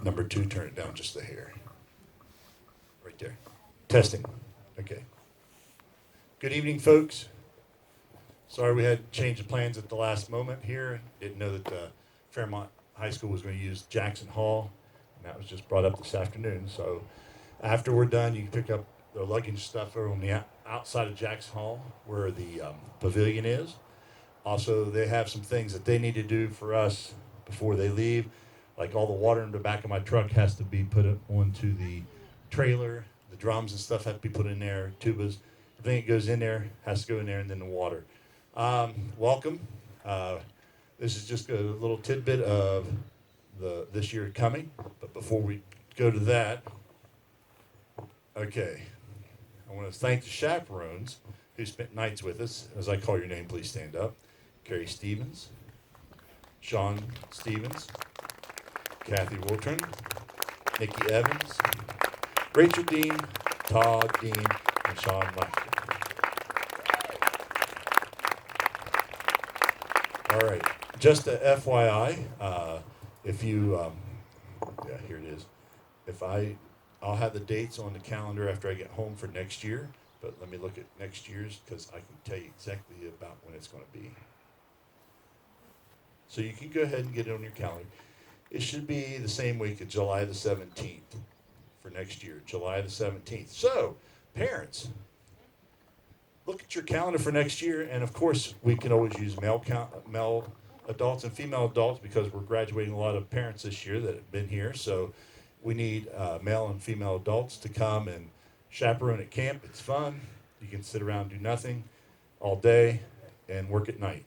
Number 2, turn it down just a hair. Right there. Testing. Okay. Good evening, folks. Sorry we had to change the plans at the last moment here. Didn't know that Fairmont High School was going to use Jackson Hall, and that was just brought up this afternoon. So after we're done, you can pick up the luggage stuff over on the outside of Jackson Hall where the pavilion is. Also, they have some things that they need to do for us before they leave. Like all the water in the back of my truck has to be put onto the trailer. The drums and stuff have to be put in there, tubas. Everything that goes in there has to go in there, and then the water. Welcome. This is just a little tidbit of this year coming. But before we go to that, okay, I want to thank the chaperones who spent nights with us. As I call your name, please stand up. Carrie Stevens, Sean Stevens, Kathy Wiltern, Nikki Evans, Rachel Dean, Todd Dean, and Sean Langston. All right, just a FYI, if you, yeah, here it is. I'll have the dates on the calendar after I get home for next year, but let me look at next year's because I can tell you exactly about when it's going to be. So you can go ahead and get it on your calendar. It should be the same week of July the 17th for next year, July the 17th. So, parents, look at your calendar for next year, and of course, we can always use male adults and female adults because we're graduating a lot of parents this year that have been here. So we need male and female adults to come and chaperone at camp. It's fun. You can sit around and do nothing all day and work at night.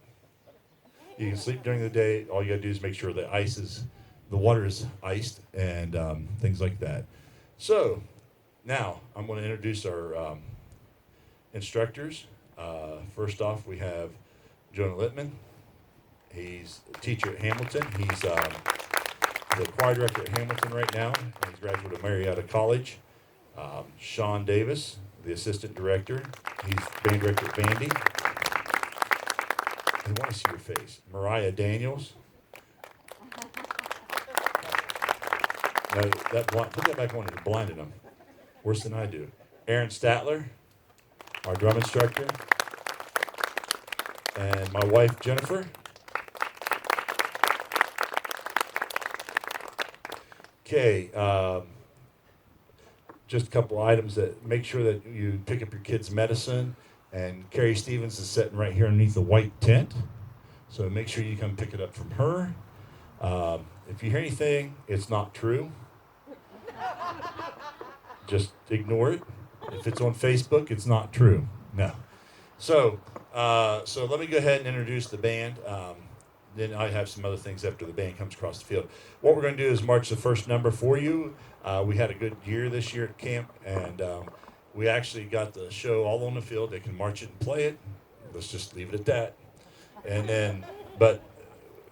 You can sleep during the day. All you got to do is make sure the water is iced and things like that. So now I'm going to introduce our instructors. First off, we have Jonah Littman. He's a teacher at Hamilton. He's the choir director at Hamilton right now. He's a graduate of Marietta College. Sean Davis, the assistant director. He's band director at Bandy. I want to see your face. Mariah Daniels. No, put that back on. You're blinding them. Worse than I do. Aaron Statler, our drum instructor. And my wife, Jennifer. Okay, just a couple items that make sure that you pick up your kids' medicine. And Carrie Stevens is sitting right here underneath the white tent. So make sure you come pick it up from her. If you hear anything, it's not true. Just ignore it. If it's on Facebook, it's not true. No. So let me go ahead and introduce the band. Then I have some other things after the band comes across the field. What we're going to do is march the first number for you. We had a good year this year at camp, and we actually got the show all on the field. They can march it and play it. Let's just leave it at that. And then, but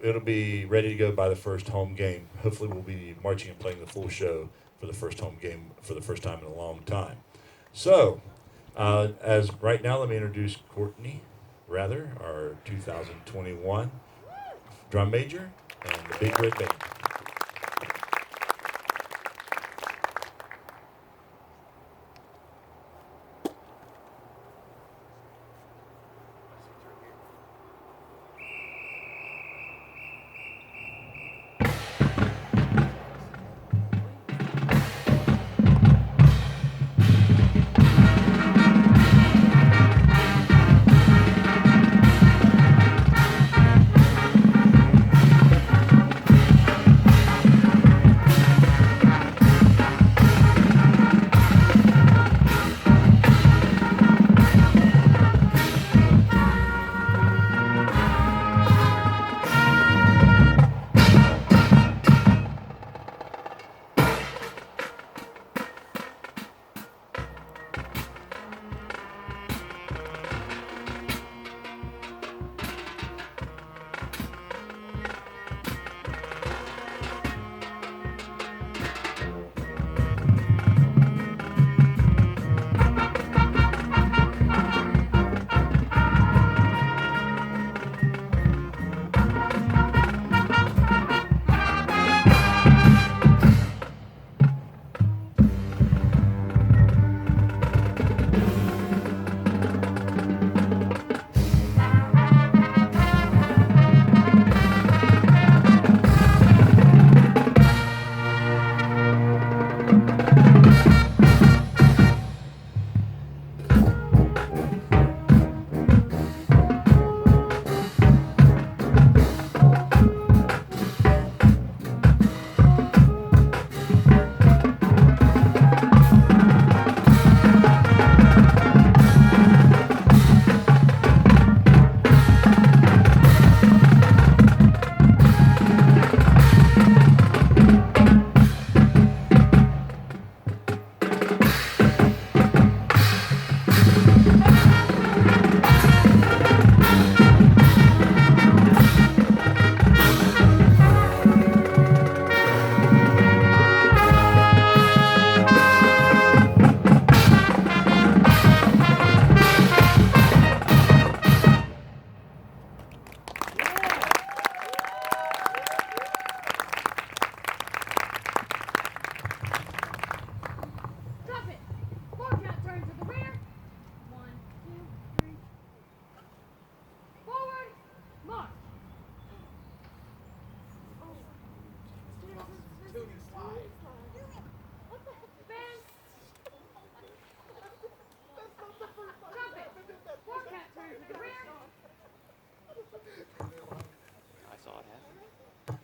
it'll be ready to go by the first home game. Hopefully we'll be marching and playing the full show for the first home game for the first time in a long time. So, as right now, let me introduce Courtney Rather, our 2021 drum major, and the Big Red Band.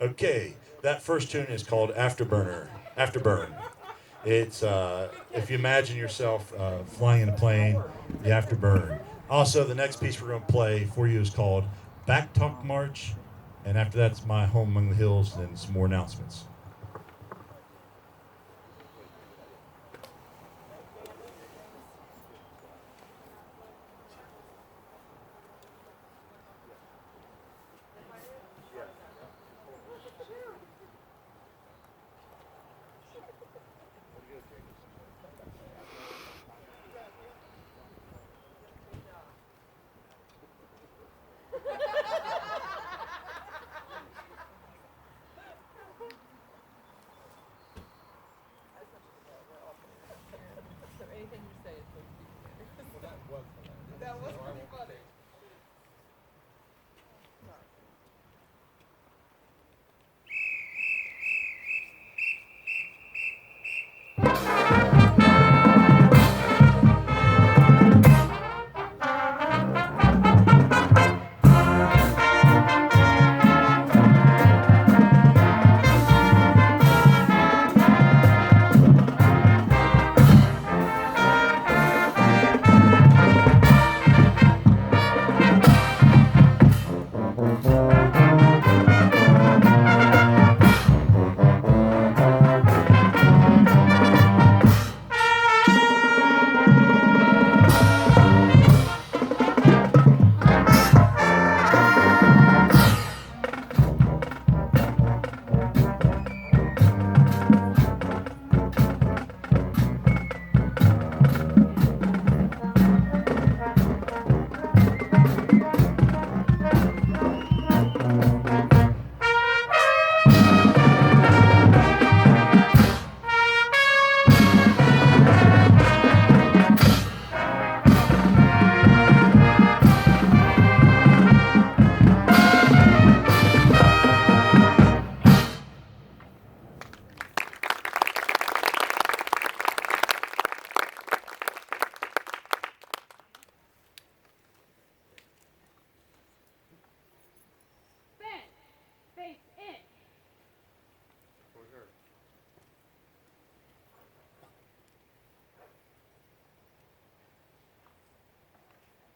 Okay, that first tune is called Afterburn. It's if you imagine yourself flying in a plane, the afterburn. Also, the next piece we're going to play for you is called Backtalk March, and after that, it's My Home Among the Hills, and then some more announcements.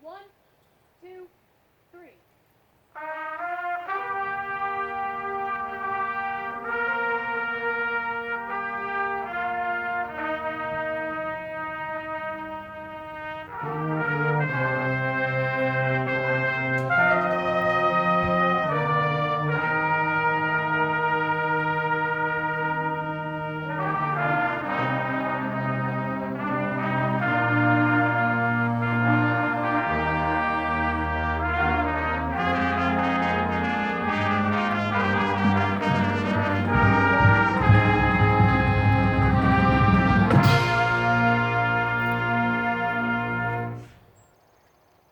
One, two, three.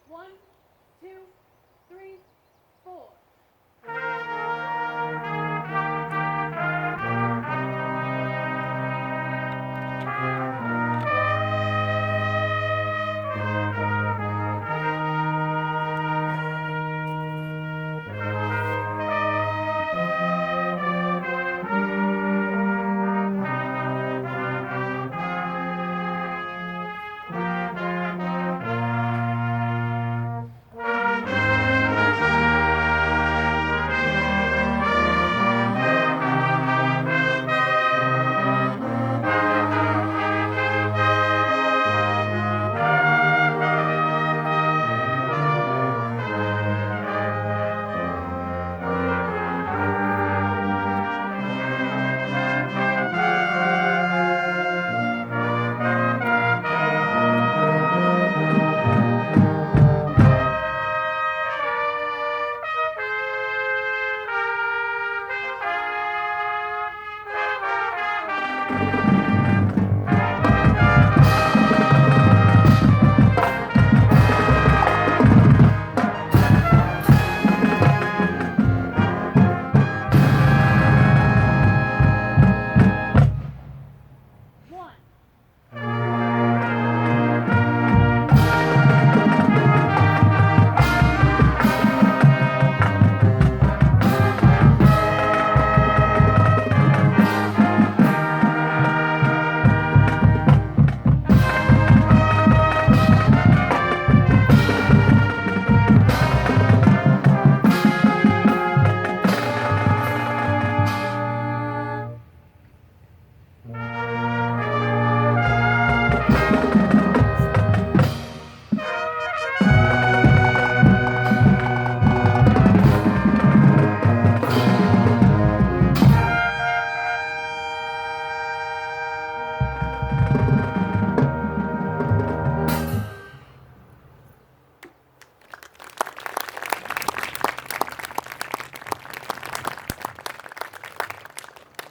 One, two, three, four.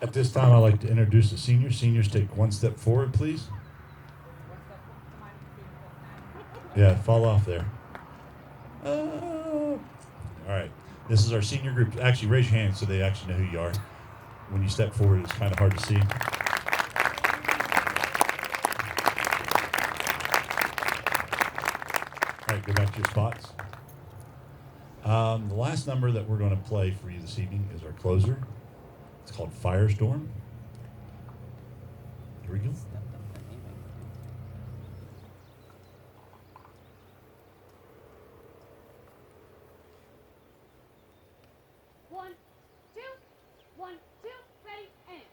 At this time, I'd like to introduce the seniors. Seniors, take one step forward, please. Yeah, fall off there. All right. This is our senior group. Actually, raise your hand so they actually know who you are. When you step forward, it's kind of hard to see. All right, go back to your spots. The last number that we're going to play for you this evening is our closer. It's called Firestorm. Here we go. One, two, ready, and.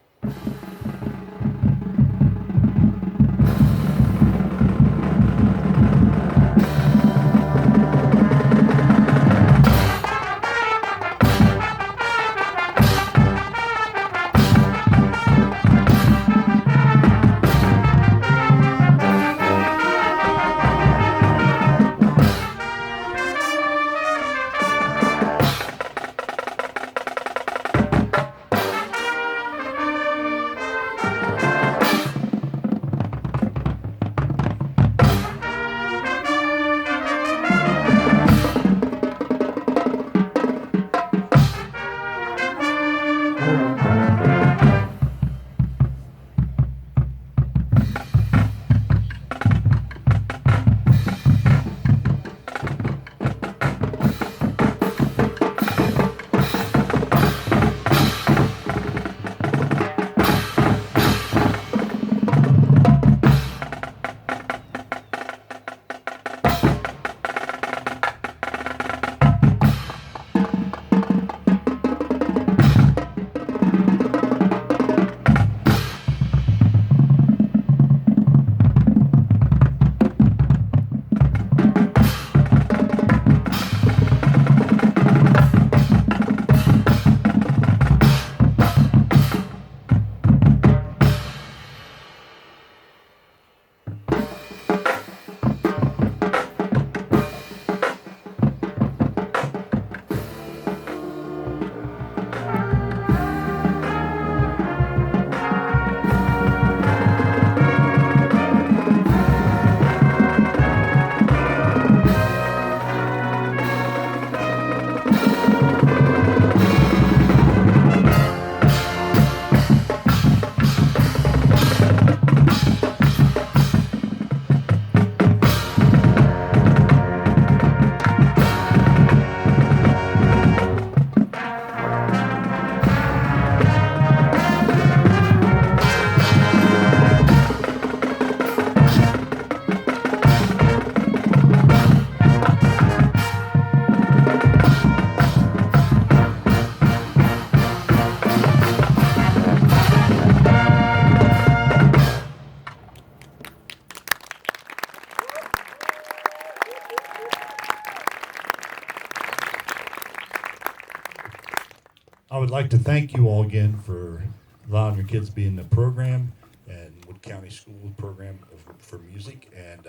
I would like to thank you all again for allowing your kids to be in the program and Wood County School program for music. And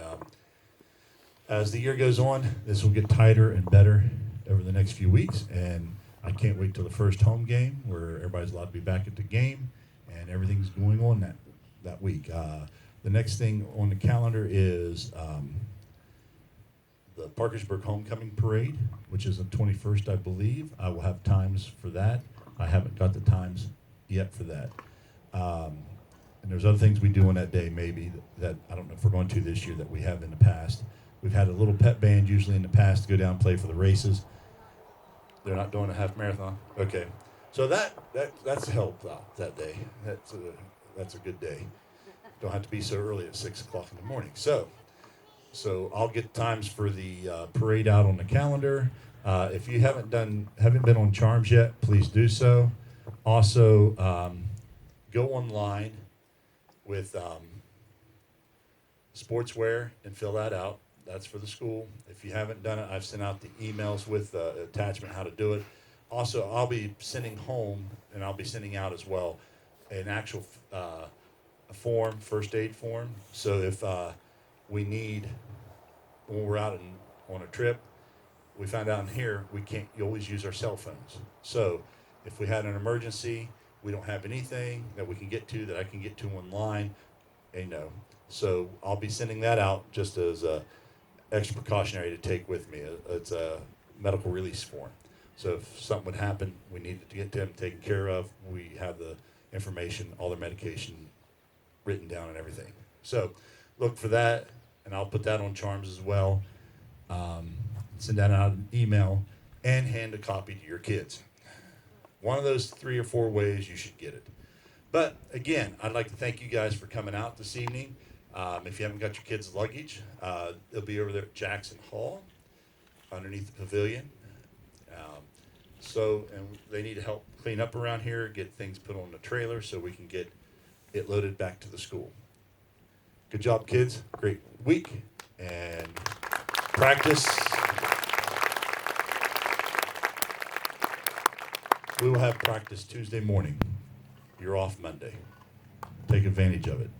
as the year goes on, this will get tighter and better over the next few weeks. And I can't wait till the first home game where everybody's allowed to be back at the game and everything's going on that week. The next thing on the calendar is the Parkersburg Homecoming Parade, which is the 21st, I believe. I will have times for that. I haven't got the times yet for that. And there's other things we do on that day maybe that I don't know if we're going to this year that we have in the past. We've had a little pep band usually in the past to go down and play for the races. They're not doing a half marathon? Okay. So that's helped out that day. That's a good day. Don't have to be so early at 6 o'clock in the morning. So I'll get times for the parade out on the calendar. If you haven't been on Charms yet, please do so. Also, go online with sportswear and fill that out. That's for the school. If you haven't done it, I've sent out the emails with attachment how to do it. Also, I'll be sending home, and I'll be sending out as well, an actual a form, first aid form. So if we need, when we're out on a trip, we found out in here, you always use our cell phones. So if we had an emergency, we don't have anything that we can get to that I can get to online, So I'll be sending that out just as a extra precautionary to take with me. It's a medical release form. So if something would happen, we needed to get them taken care of, we have the information, all their medication written down and everything. So look for that, and I'll put that on Charms as well. Send that out an email and hand a copy to your kids. One of those 3 or 4 ways you should get it. But again, I'd like to thank you guys for coming out this evening. If you haven't got your kids' luggage, it'll be over there at Jackson Hall underneath the pavilion. And they need help clean up around here, get things put on the trailer so we can get it loaded back to the school. Good job, kids. Great week. And practice. We will have practice Tuesday morning. You're off Monday. Take advantage of it.